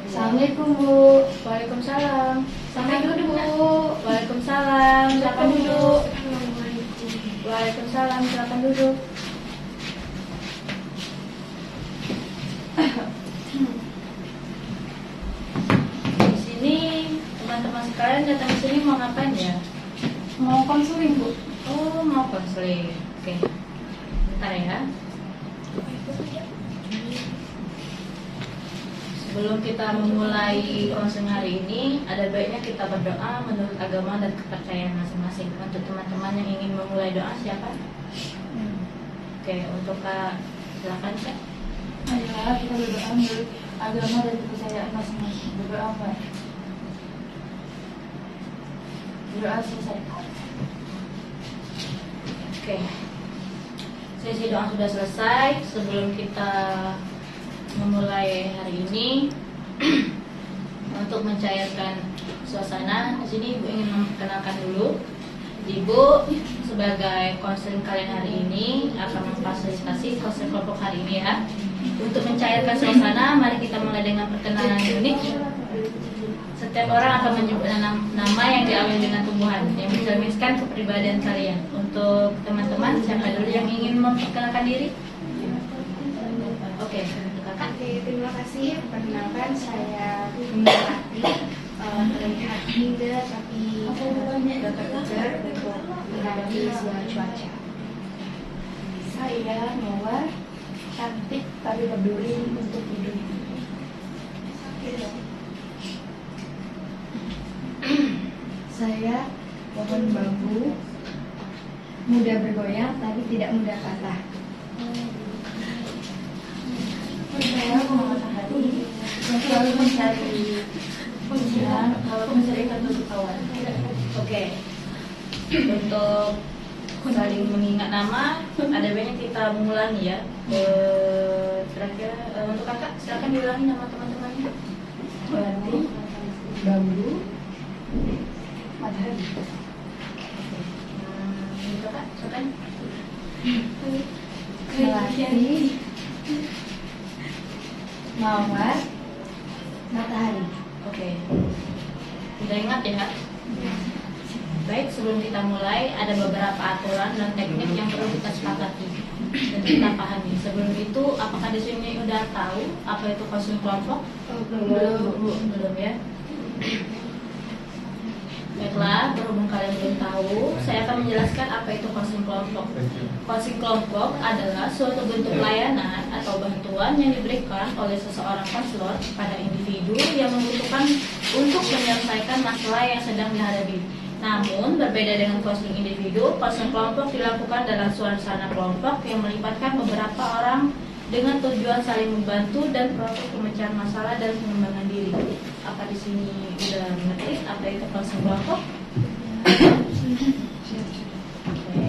Assalamualaikum Bu. Waalaikumsalam. Sampai duduk Bu. Waalaikumsalam. Silakan duduk. Assalamualaikum. Waalaikumsalam. Silakan duduk. Di sini teman-teman sekalian datang ke sini mau ngapain ya? Mau konseling Bu. Oh, mau konseling. Oke. Bentar ya. Sebelum kita memulai konseling hari ini, ada baiknya kita berdoa menurut agama dan kepercayaan masing-masing. Untuk teman-teman yang ingin memulai doa, siapa? Oke, untuk Kak, silakan Kak. Ayolah kita berdoa menurut agama dan kepercayaan masing-masing. Berdoa apa? Berdoa selesai. Oke. Sesi doa sudah selesai. Sebelum kita memulai hari ini, untuk mencairkan suasana, di sini Ibu ingin memperkenalkan dulu. Ibu sebagai konseling kalian hari ini akan memfasilitasi konseling kelompok hari ini ya. Untuk mencairkan suasana, mari kita mulai dengan perkenalan unik. Setiap orang akan menyebut nama yang diawali dengan tumbuhan yang mencerminkan kepribadian kalian. Untuk teman-teman, siapa dulu yang ingin memperkenalkan diri? Oke, untuk Kakak. Oke, terima kasih. Perkenalkan, saya Bunda Rati. Terlihat muda tapi sudah terkejar untuk menghadapi segala cuaca. Saya Mawar, cantik tapi peduli untuk hidup. Saya pohon bambu, mudah bergoyang tapi tidak mudah patah. Saya matahari yang selalu mencari pujian kalau mencari untuk kawan. Oke. Untuk saling mengingat nama, ada banyak kita mengulangi ya. Kira-kira untuk Kakak, silakan diulangi nama teman-temannya. Berarti bambu, matahari. Untuk Kakak, silakan. Melati, mawar, matahari. Oke. Udah ingat ya? Baik, sebelum kita mulai, ada beberapa aturan dan teknik yang perlu kita sepakati dan kita pahami. Sebelum itu, apakah di sini udah tahu apa itu konseling kelompok? Belum ya. Baiklah, berhubung kalian belum tahu, saya akan menjelaskan apa itu konseling kelompok. Konseling kelompok adalah suatu bentuk layanan atau bantuan yang diberikan oleh seseorang konselor kepada individu yang membutuhkan untuk menyelesaikan masalah yang sedang dihadapi. Namun, berbeda dengan konseling individu, konseling kelompok dilakukan dalam suasana kelompok yang melibatkan beberapa orang dengan tujuan saling membantu dan proses pemecahan masalah dan pengembangan diri. Apa di sini udah mengerti apa itu konseling kelompok? Oke.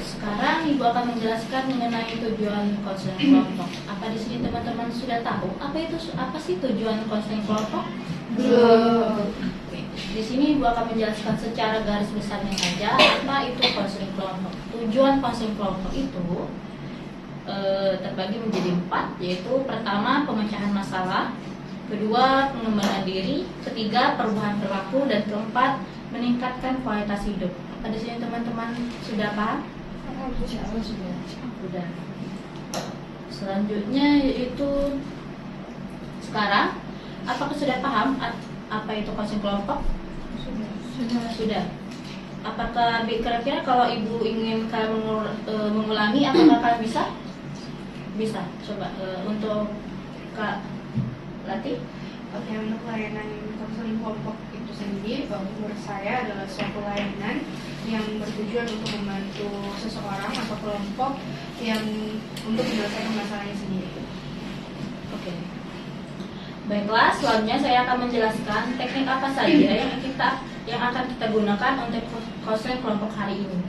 Sekarang Ibu akan menjelaskan mengenai tujuan konseling kelompok. Apa di sini teman-teman sudah tahu apa sih tujuan konseling kelompok? Belum. Oke. Di sini Ibu akan menjelaskan secara garis besarnya saja apa itu konseling kelompok. Tujuan konseling kelompok itu terbagi menjadi 4, yaitu pertama pemecahan masalah, kedua pengembangan diri, ketiga perubahan perilaku, dan keempat meningkatkan kualitas hidup. Apa di sini teman-teman sudah paham? Insya Allah sudah. Sudah. Selanjutnya yaitu sekarang, apakah sudah paham apa itu konseling kelompok? Sudah. Apakah kira-kira kalau Ibu ingin kalian mengulangi, apakah kalian bisa? Bisa. Coba untuk Kak Lati. Oke, untuk layanan konseling kelompok itu sendiri, menurut saya adalah suatu layanan yang bertujuan untuk membantu seseorang atau kelompok yang untuk menyelesaikan masalahnya sendiri. Oke. Baiklah, selanjutnya saya akan menjelaskan teknik apa saja yang akan kita gunakan untuk konseling kelompok hari ini.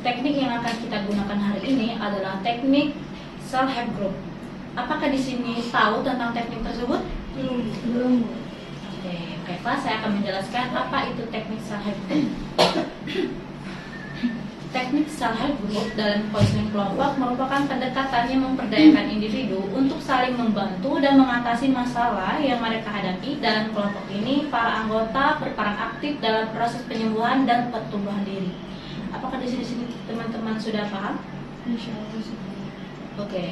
Teknik yang akan kita gunakan hari ini adalah teknik self help group. Apakah di sini tahu tentang teknik tersebut? Belum. Oke, baiklah, saya akan menjelaskan apa itu teknik self help group. teknik self-help group dalam konseling kelompok merupakan pendekatan yang memperdayakan individu untuk saling membantu dan mengatasi masalah yang mereka hadapi. Dalam kelompok ini, para anggota berperan aktif dalam proses penyembuhan dan pertumbuhan diri. Apakah di sini teman-teman sudah paham? Insya Allah sih. Oke.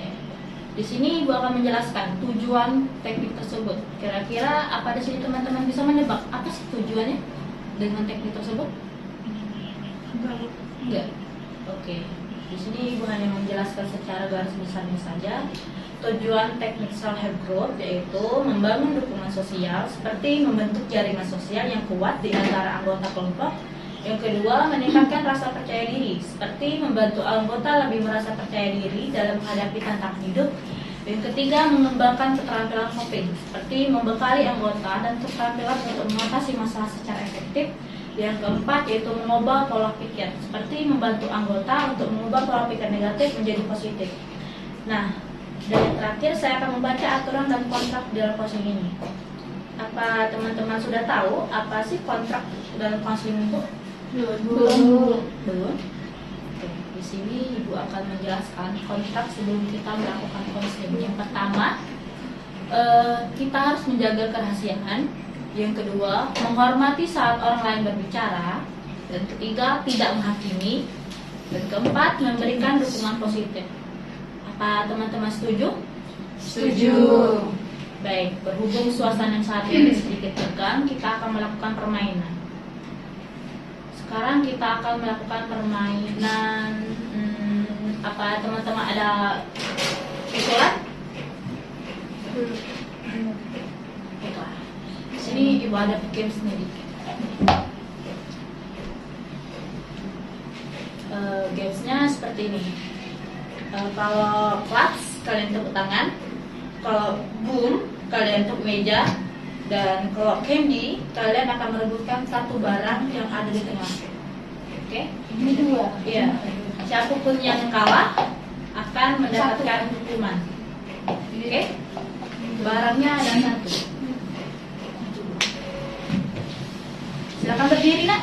Di sini Ibu akan menjelaskan tujuan teknik tersebut. Kira-kira apa di sini teman-teman bisa menebak apa sih tujuannya dengan teknik tersebut? Enggak. Oke. Di sini Ibu hanya menjelaskan secara garis besarnya saja. Tujuan teknik self-help group yaitu membangun dukungan sosial seperti membentuk jaringan sosial yang kuat di antara anggota kelompok. Yang kedua, meningkatkan rasa percaya diri seperti membantu anggota lebih merasa percaya diri dalam menghadapi tantangan hidup. Yang ketiga, mengembangkan keterampilan coping seperti membekali anggota dan keterampilan untuk mengatasi masalah secara efektif. Yang keempat yaitu mengubah pola pikir seperti membantu anggota untuk mengubah pola pikir negatif menjadi positif. Nah, dan yang terakhir saya akan membaca aturan dan kontrak dalam konseling ini. Apa teman-teman sudah tahu apa sih kontrak dalam konseling itu? Belum. Oke, di sini Ibu akan menjelaskan kontrak sebelum kita melakukan konseling. Yang pertama, kita harus menjaga kerahasiaan. Yang kedua, menghormati saat orang lain berbicara. Dan ketiga, tidak menghakimi. Dan keempat, memberikan dukungan positif. Apa teman-teman setuju? Setuju. Baik, berhubung suasana saat ini sedikit tegang, kita akan melakukan permainan. Sekarang kita akan melakukan permainan. Apa teman-teman ada usulan? Baiklah. Di sini Ibu ada game sendiri. Gamesnya seperti ini. Kalau claps kalian tepuk tangan, kalau boom kalian tepuk meja, dan kalau candy kalian akan merebutkan satu barang yang ada di tengah. Oke? Ini dua. Iya. Siapapun yang kalah akan mendapatkan hukuman. Oke? Barangnya ada satu. Silakan berdiri, Nak.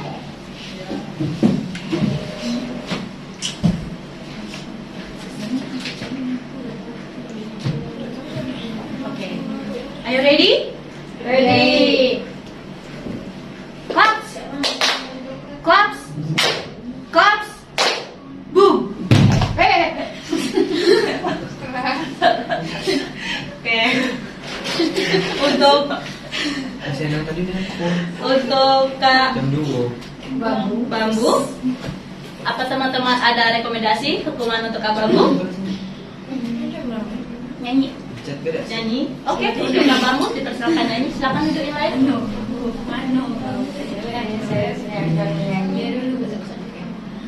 Oke. Are you ready? Ready. Claps. Claps. Claps. Boom. Oke. Untuk Masih yang tadi dengan aku Kak jam 2. Bambu, apa teman-teman ada rekomendasi hukuman untuk Kak Bambu? Nyanyi. Chat beda. Nyanyi. Oke, untuk Kak Bambu dipersilakan nyanyi. Silakan duduk yang lain.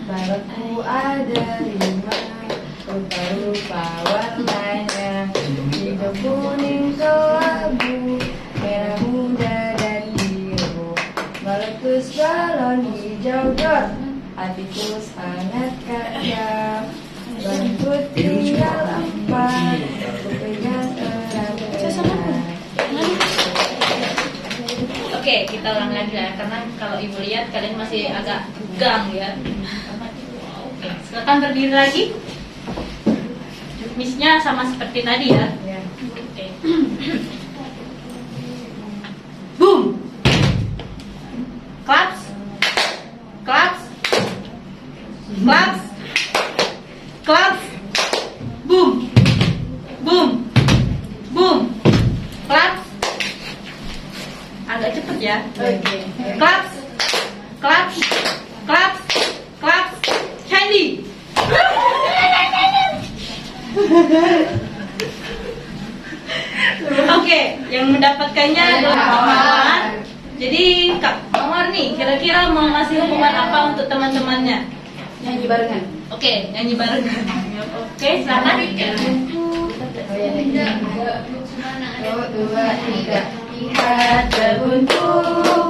Balokku ada 5, rupa-rupa warnanya, hijau, kuning, kelabu, merah muda dan biru. Balokku balon hijau dot, hatiku sangat kaya. Balonku tinggal 4, ku pegang erat-erat. Oke, kita ulang lagi ya, karena kalau Ibu lihat kalian masih agak tegang ya. Oke, silakan berdiri lagi. Miss-nya sama seperti tadi ya. Ya. Oke. Boom. Claps. Claps. Claps. Claps. Boom. Boom. Boom. Claps. Agak cepet ya. Oke. Claps. Claps. Claps. Claps. Candy. Oke, yang mendapatkannya adalah Kak Mawar. Jadi Kak Mawar nih, kira-kira mau ngasih hukuman apa untuk teman-temannya? Nyanyi barengan. Oke, nyanyi barengan. Oke, silakan. 1, 2, 3. Lihat kebunku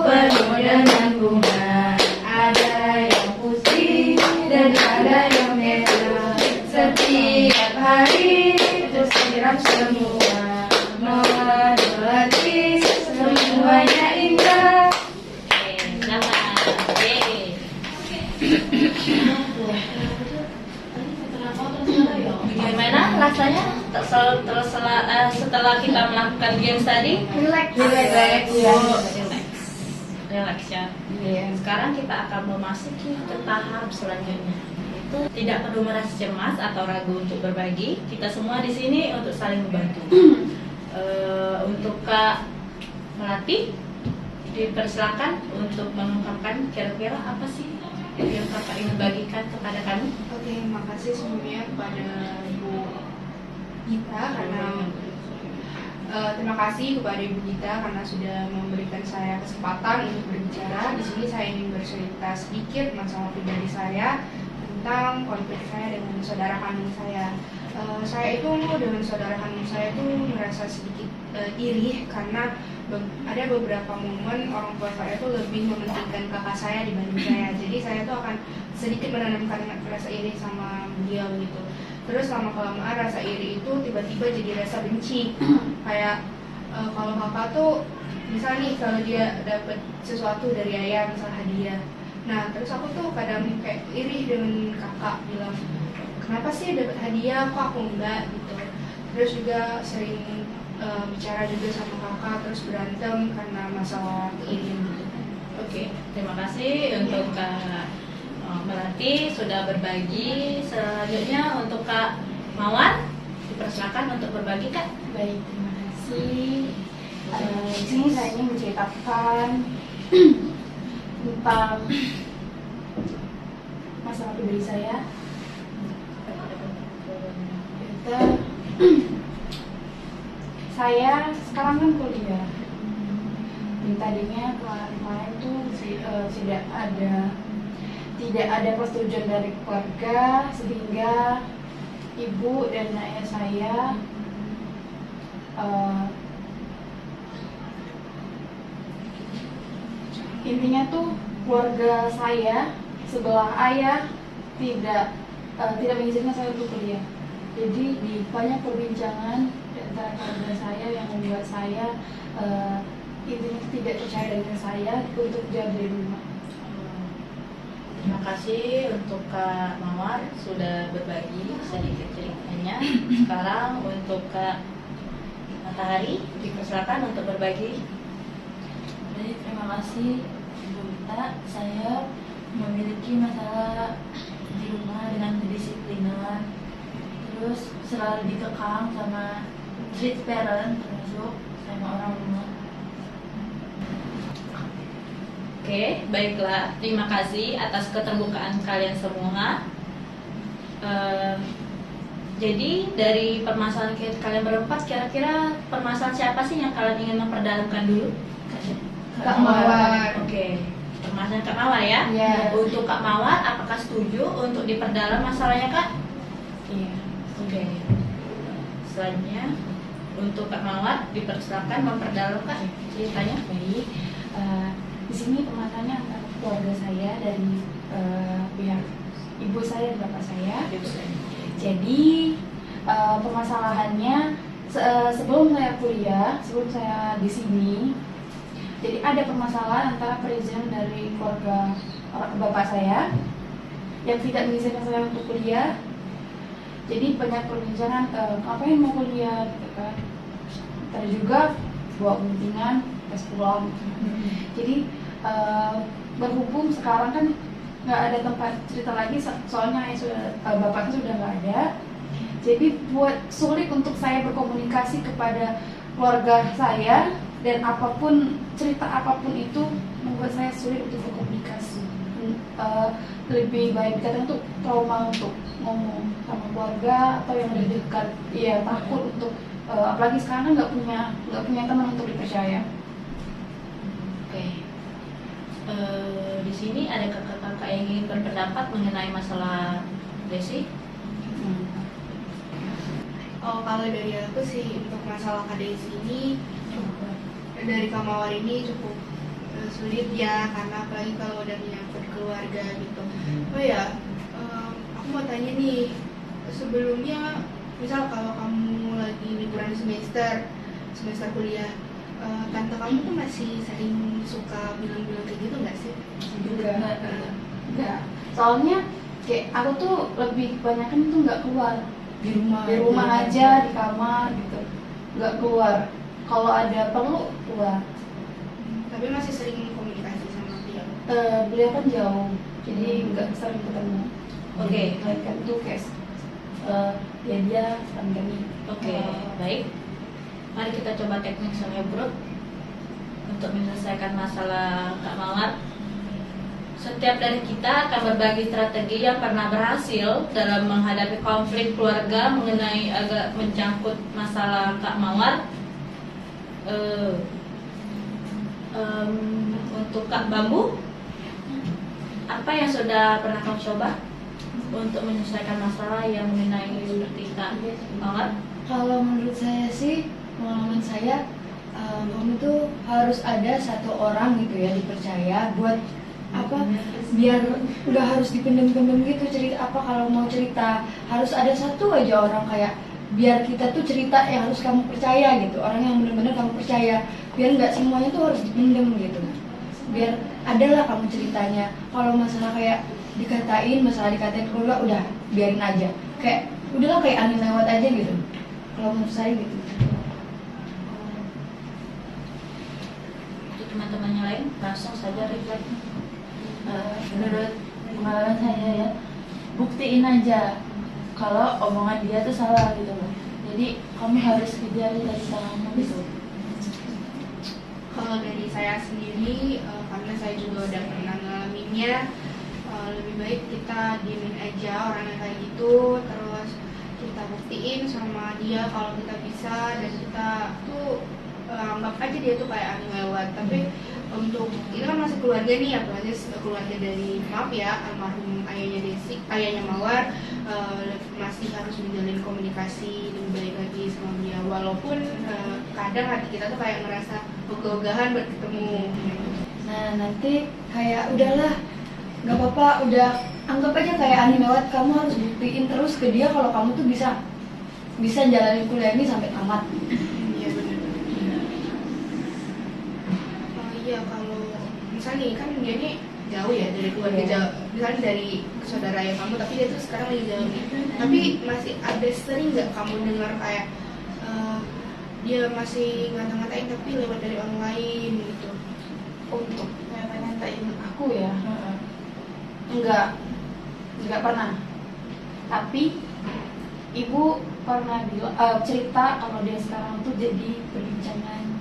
penuh dengan bunga, ada yang putih dan ada yang merah. Setiap hari tersiram semua, melati semuanya indah. Oke, silakan. Oke. Iya. Gimana rasanya setelah kita melakukan games tadi? Relax. Iya. Relax ya. Iya. Sekarang kita akan memasuki ke tahap selanjutnya. Itu tidak perlu merasa cemas atau ragu untuk berbagi. Kita semua di sini untuk saling membantu. Untuk Kak Melati, dipersilakan untuk mengungkapkan kira-kira apa sih yang Kakak ingin bagikan kepada kami. Oke, makasih sebelumnya kepada Bu Gita karena terima kasih kepada Ibu Gita karena sudah memberikan saya kesempatan untuk berbicara. Di sini saya ingin bercerita sedikit masalah pribadi saya tentang konflik saya dengan saudara kandung saya. Saya itu dengan saudara kandung saya itu merasa sedikit iri karena ada beberapa momen orang tua saya itu lebih mementingkan kakak saya dibanding saya. Jadi saya tuh akan sedikit menanamkan rasa iri sama beliau gitu. Terus lama kelamaan rasa iri itu tiba-tiba jadi rasa benci. Kayak kalau kakak tuh misal nih kalau dia dapat sesuatu dari ayah misal hadiah. Nah terus aku tuh kadang kayak iri dengan kakak bilang kenapa sih dapat hadiah kok aku enggak gitu. Terus juga sering bicara juga sama kakak terus berantem karena masalah iri gitu. Oke, terima kasih untuk Kak Melati sudah berbagi. Selanjutnya untuk Kak Mawar, dipersilakan untuk berbagi Kak. Baik, terima kasih. Di sini saya ingin menceritakan tentang masalah pribadi saya. Saya sekarang kan kuliah. Dan tadinya kemarin tuh tidak ada persetujuan dari keluarga sehingga ibu dan ayah saya intinya tuh keluarga saya sebelah ayah tidak mengizinkan saya untuk kuliah. Jadi di banyak perbincangan di antara keluarga saya yang membuat saya intinya tidak percaya dengan saya untuk jauh dari rumah. Terima kasih untuk Kak Mawar sudah berbagi sedikit ceritanya. Sekarang untuk Kak Matahari, dipersilakan untuk berbagi. Baik, terima kasih Ibu Gita. Saya memiliki masalah di rumah dengan kedisiplinan, terus selalu dikekang sama strict parent, termasuk sama orang rumah. Oke, baiklah. Terima kasih atas keterbukaan kalian semua. Jadi dari permasalahan kalian berempat, kira-kira permasalahan siapa sih yang kalian ingin memperdalamkan dulu? Kak Mawar. Oke, permasalahan Kak Mawar ya. Yes. Untuk Kak Mawar, apakah setuju untuk diperdalam masalahnya Kak? Iya. Oke. Selanjutnya untuk Kak Mawar, dipersilakan memperdalam Kak ceritanya. Baik. Di sini permasalahannya antara keluarga saya dari pihak ibu saya dan bapak saya. Jadi permasalahannya sebelum saya kuliah, sebelum saya di sini, jadi ada permasalahan antara perizinan dari keluarga bapak saya yang tidak mengizinkan saya untuk kuliah. Jadi banyak perbincangan ngapain mau kuliah, gitu kan. Tadi juga bawa guntingan, tes pulang. Jadi berhubung sekarang kan nggak ada tempat cerita lagi, soalnya bapaknya sudah nggak ada. Jadi buat sulit untuk saya berkomunikasi kepada keluarga saya, dan cerita apapun itu membuat saya sulit untuk berkomunikasi. Lebih baik dikatakan untuk trauma untuk ngomong sama keluarga atau yang lebih dekat. Iya, takut untuk apalagi sekarang kan nggak punya teman untuk dipercaya. Oke. Di sini ada kakak-kakak yang ingin berpendapat mengenai masalah Desi. Oh, kalau dari aku sih untuk masalah Kak Desi ini dari Kak Mawar ini cukup sulit ya, karena apalagi kalau udah menyangkut keluarga gitu. Oh ya, aku mau tanya nih, sebelumnya misal kalau kamu lagi liburan semester kuliah, tante kamu tuh masih sering suka bilang-bilang kayak gitu nggak sih? Enggak. Soalnya kayak aku tuh lebih kebanyakan tuh nggak keluar, Di rumah. di rumah aja, di kamar gitu, nggak keluar. Kalau ada perlu keluar. Tapi masih sering komunikasi sama dia. Beliau kan jauh, jadi nggak sering ketemu. Oke. Mereka tuh kayak dia sekarang kami. Oke, baik. Mari kita coba teknik Songebrook untuk menyelesaikan masalah Kak Mawar. Setiap dari kita akan berbagi strategi yang pernah berhasil dalam menghadapi konflik keluarga mengenai agak mencangkut masalah Kak Mawar. Untuk Kak Bambu, apa yang sudah pernah kamu coba untuk menyelesaikan masalah yang mengenai seperti Kak Mawar? Kalau menurut saya sih, pengalaman saya, kamu tuh harus ada satu orang gitu ya dipercaya buat apa, biar nggak harus dipendem-pendem gitu cerita apa. Kalau mau cerita harus ada satu aja orang, kayak biar kita tuh cerita yang harus kamu percaya gitu, orang yang benar-benar kamu percaya, biar nggak semuanya tuh harus dipendem gitu, biar adalah kamu ceritanya. Kalau masalah kayak masalah dikatain keluarga, udah biarin aja, kayak udahlah kayak angin lewat aja gitu. Kalau menurut saya gitu. Untuk teman-teman yang lain, langsung saja reflect. Menurut pengalaman saya ya, buktiin aja kalau omongan dia tuh salah gitu loh. Jadi kamu harus kejar dari salahmu gitu. Kalau dari saya sendiri, karena saya juga udah pernah ngalaminnya, lebih baik kita diemin aja orang yang kayak gitu, terus kita buktiin sama dia kalau kita bisa, dan kita tuh anggap aja dia tuh kayak angin lewat. Tapi untuk ini kan masih keluarga nih, apalagi keluarga dari, maaf ya, almarhum ayahnya Mawar, masih harus menjalin komunikasi lebih baik lagi sama dia, walaupun kadang hati kita tuh kayak ngerasa ogah-ogahan buat ketemu. Nah nanti kayak udahlah, nggak apa-apa, udah anggap aja kayak angin lewat. Kamu harus buktiin terus ke dia kalau kamu tuh bisa jalanin kuliah ini sampai tamat. Iya benar. Iya, kalau misalnya kan dia nih jauh ya dari keluarga, jauh, misalnya dari saudara yang kamu, tapi dia tuh sekarang lagi jauh nih. Tapi masih ada sering nggak kamu dengar kayak dia masih ngata-ngatain tapi lewat dari orang lain gitu? Untuk ngatain aku ya, enggak pernah. Tapi ibu pernah cerita kalau dia sekarang tuh jadi perbincangan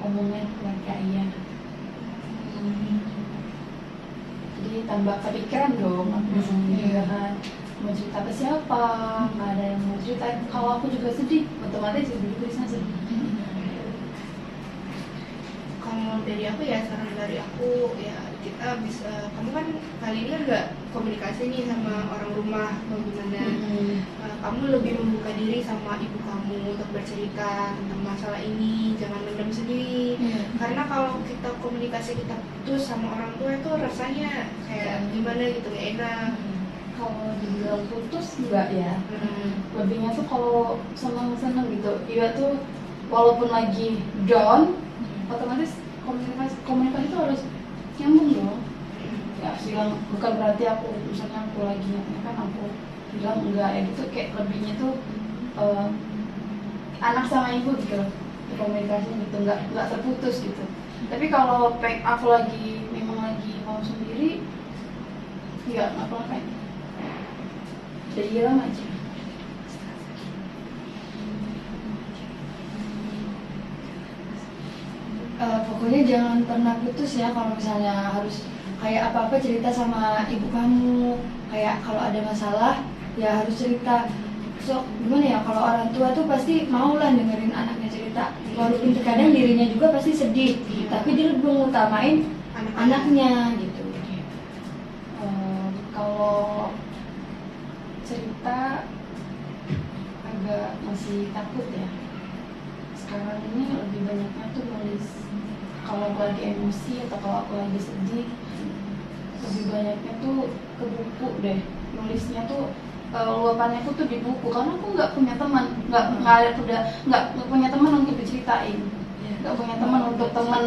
omongan keluarga ayah. Jadi tambah kepikiran dong aku di sini kan, mau cerita ke siapa, nggak ada yang mau cerita. Kalau aku juga sedih, otomatis ibu juga bisa sedih. Kalau dari aku ya, saran dari aku ya, kita bisa, kamu kan kali ini kan nggak komunikasi nih sama orang rumah atau gimana, kamu lebih membuka diri sama ibu kamu untuk bercerita tentang masalah ini, jangan mendem sendiri. Karena kalau kita komunikasi kita putus sama orang tua itu rasanya kayak gimana gitu, nggak enak. Kalau dibilang putus enggak ya, lebihnya tuh kalau seneng-seneng gitu. Iya tuh walaupun lagi down, otomatis komunikasi itu harus nyambung dong. Ya bilang bukan berarti aku misalnya aku lagi kan aku bilang enggak ya gitu, kayak lebihnya tuh anak sama ibu gitu komunikasi gitu, nggak terputus gitu. Tapi kalau aku memang lagi mau sendiri, ya nggak apa-apa, jadi hilang aja. Pokoknya jangan pernah putus ya. Kalau misalnya harus kayak apa-apa cerita sama ibu kamu, kayak kalau ada masalah ya harus cerita. So gimana ya, kalau orang tua tuh pasti mau lah dengerin anaknya cerita, walaupun terkadang dirinya juga pasti sedih, tapi dia lebih mengutamain anaknya gitu. Kalau cerita agak masih takut ya. Sekarang ini lebih banyaknya tuh nulis. Kalau aku lagi emosi atau kalau aku lagi sedih, lebih banyaknya tuh ke buku deh. Nulisnya tuh luapannya aku tuh di buku, karena aku nggak punya teman, nggak punya teman untuk diceritain, nggak punya teman untuk teman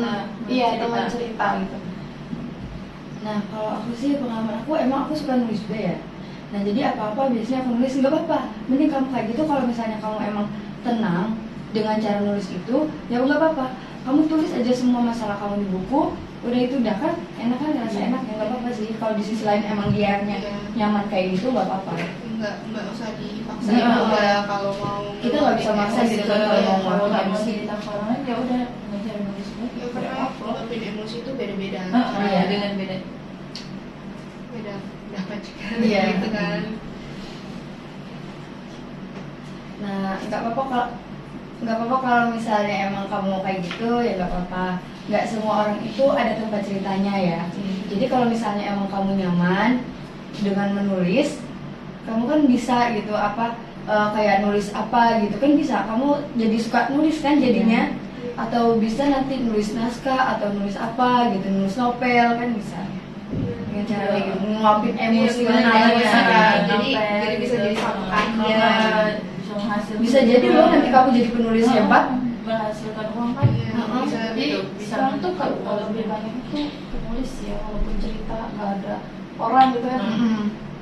cerita gitu. Nah kalau aku sih, pengalaman aku emang aku suka nulis juga ya. Nah jadi apa-apa biasanya aku nulis, nggak apa-apa, mending kamu kayak gitu. Kalau misalnya kamu emang tenang dengan cara nulis itu, ya nggak apa-apa, kamu tulis aja semua masalah kamu di buku, udah itu udah kan enak, kan ngerasa enak, ya nggak apa-apa sih. Kalau di sisi lain emang dia nyaman kayak gitu, nggak apa-apa. Nggak usah dipaksa Iya. juga kalau mau. Kita nggak bisa maksa gitu kan, kalau mau kalau nggak mau emosi. cerita ke orang lain ya udah ngajar nulis Ya, buku. karena ngelakuin emosi itu beda-beda. Iya. Dengan beda. Beda pendapat juga. Iya. Gitu kan. Nah, nggak apa-apa kalau misalnya emang kamu kayak gitu, ya nggak apa-apa. Nggak semua orang itu ada tempat ceritanya ya. Jadi kalau misalnya emang kamu nyaman dengan menulis, kamu kan bisa gitu kayak nulis apa gitu kan bisa. Kamu jadi suka nulis kan jadinya, atau bisa nanti nulis naskah atau nulis apa gitu, nulis novel kan bisa. Dengan cara kayak gitu, nguapin emosi Iya, kan benar, namanya. benar. Jadi bisa jadi satu karya. Bisa menghasilkan. Bisa jadi loh nanti kamu jadi penulis hebat. Menghasilkan uang kan. Iya, bisa Jadi gitu. sekarang tuh kalau lebih banyak itu penulis ya, walaupun cerita nggak ada orang gitu kan,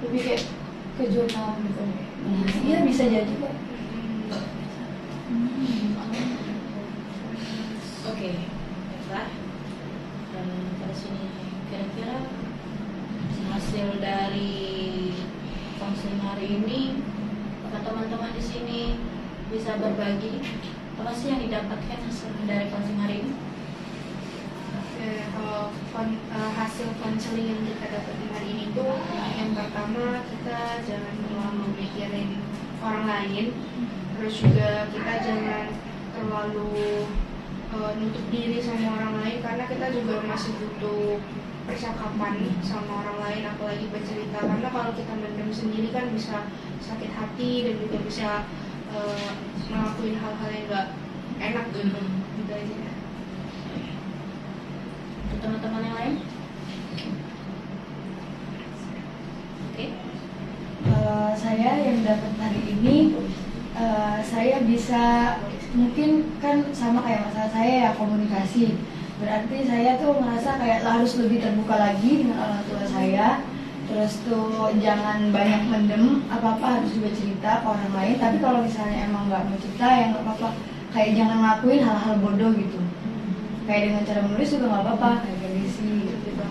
lebih kayak ke jurnal gitu. Iya bisa jadi kok. Oke, baiklah. Dan pada sini kira-kira hasil dari konseling hari ini, apakah teman-teman di sini bisa berbagi apa sih yang didapatkan hasil dari konseling hari ini? Kalau hasil konseling yang kita dapetin hari ini tuh, yang pertama kita jangan terlalu mikirin orang lain, terus juga kita jangan terlalu nutup diri sama orang lain, karena kita juga masih butuh percakapan sama orang lain, apalagi bercerita. Karena kalau kita mendem sendiri kan bisa sakit hati dan juga bisa ngelakuin hal-hal yang gak enak gitu. Gitu aja. Untuk teman-teman yang lain? Oke. Kalau saya yang dapat hari ini, saya bisa mungkin kan sama kayak masalah saya ya, komunikasi. Berarti saya tuh merasa kayak harus lebih terbuka lagi dengan orang tua saya. Terus tuh jangan banyak mendem, apa-apa harus juga cerita ke orang lain. Tapi kalau misalnya emang nggak mau cerita ya nggak apa-apa. Kayak jangan ngelakuin hal-hal bodoh gitu. Kayak dengan cara menulis juga nggak apa-apa, kayak kondisi gitu.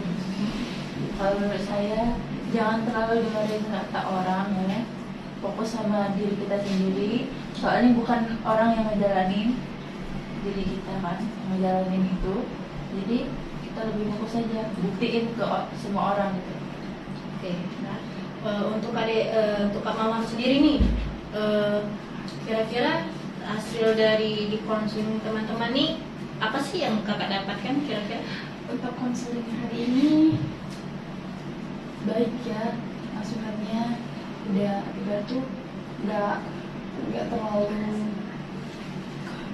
Kalau menurut saya jangan terlalu dengerin kata orang ya. Fokus sama diri kita sendiri. Soalnya bukan orang yang ngejalanin, diri kita kan yang ngejalanin itu. Jadi kita lebih fokus aja, buktiin ke semua orang gitu. Oke. Nah, untuk untuk Kak Mawar sendiri nih, kira-kira hasil dari di konseling teman-teman nih apa sih yang kakak dapatkan kira-kira? Untuk konseling hari ini baik ya, masukannya udah tuh nggak terlalu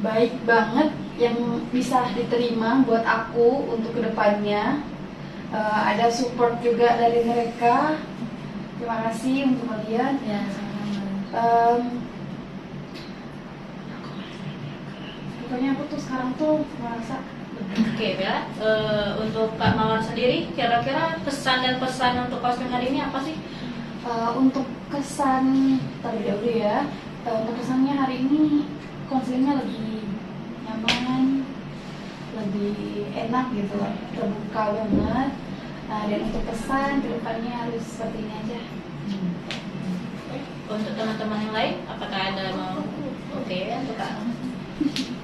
baik banget yang bisa diterima buat aku untuk kedepannya. Ada support juga dari mereka. Terima kasih untuk kalian. Ya, sama-sama. Pokoknya aku tuh sekarang tuh merasa Oke, Bella. Untuk Kak Mawar sendiri, kira-kira kesan dan pesan untuk konseling hari ini apa sih? untuk kesan terlebih dahulu ya. Untuk kesannya hari ini konselingnya lebih nyaman, lebih enak gitu, terbuka banget. Dan untuk pesan kedepannya harus seperti ini aja. Untuk teman-teman yang lain, apakah ada mau? Oke, untuk Kak.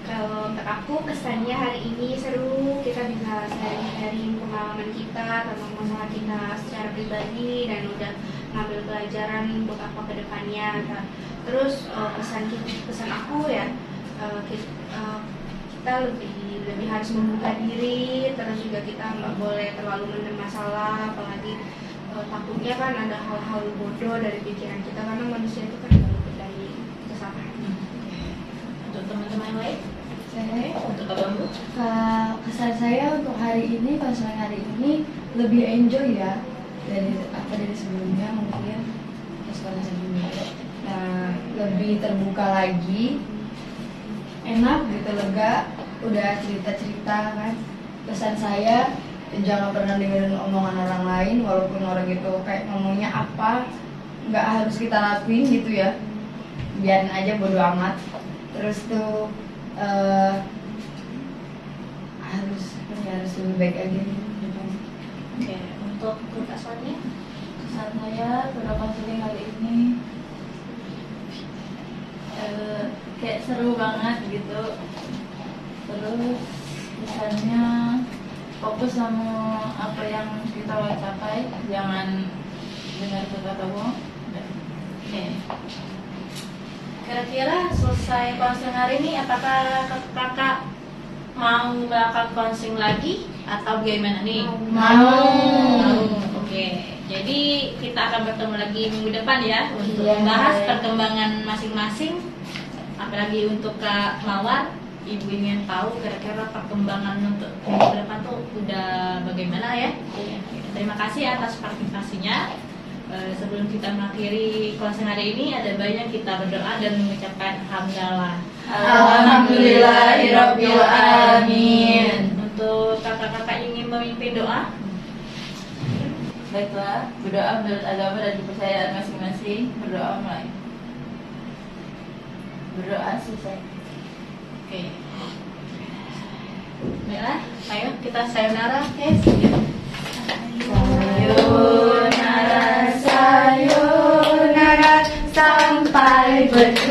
Kalau untuk aku kesannya hari ini seru, kita bisa sharing pengalaman kita tentang masalah kita secara pribadi dan udah ngambil pelajaran buat apa ke depannya. Nah, terus pesan aku ya, kita lebih harus membuka diri, terus juga kita nggak boleh terlalu mendem masalah, apalagi takutnya kan ada hal-hal bodoh dari pikiran kita, karena manusia itu kan nggak luput dari kesalahan. Untuk teman-teman yang lain, Saya untuk Kak Bambu. kesan saya untuk hari ini, konseling hari ini lebih enjoy ya dari sebelumnya mungkin sekolah sebelumnya. Nah, lebih terbuka lagi, enak gitu, lega, udah cerita-cerita kan. Pesan saya jangan pernah dengerin omongan orang lain, walaupun orang itu kayak ngomongnya apa, nggak harus kita lakuin gitu ya, biarin aja bodo amat. Terus tuh harus lebih baik aja nih ke depan. Oke, untuk kesannya? Kesan saya pada konseling kali ini kayak seru banget gitu. Terus kesannya fokus sama apa yang kita mau capai, jangan dengar kata bohong. Oke. Kira-kira selesai konseling hari ini, apakah kakak mau melakukan konseling lagi atau bagaimana nih? Mau. Oke. Jadi kita akan bertemu lagi minggu depan ya untuk Iya. membahas perkembangan masing-masing. Apalagi untuk Kak Mawar, Ibu ingin tahu kira-kira perkembangan untuk minggu depan tuh udah bagaimana ya? Terima kasih atas partisipasinya. Sebelum kita mengakhiri konseling hari ini, ada banyak kita berdoa dan mengucapkan hamdalah. Alhamdulillahirabbil alamin. Untuk kakak-kakak ingin memimpin doa, Baiklah, berdoa menurut agama dan kepercayaan masing-masing. Berdoa mulai. Berdoa selesai. oke. Baiklah, ayo kita sayonara, Sayonara, sayonara, sampai bertemu.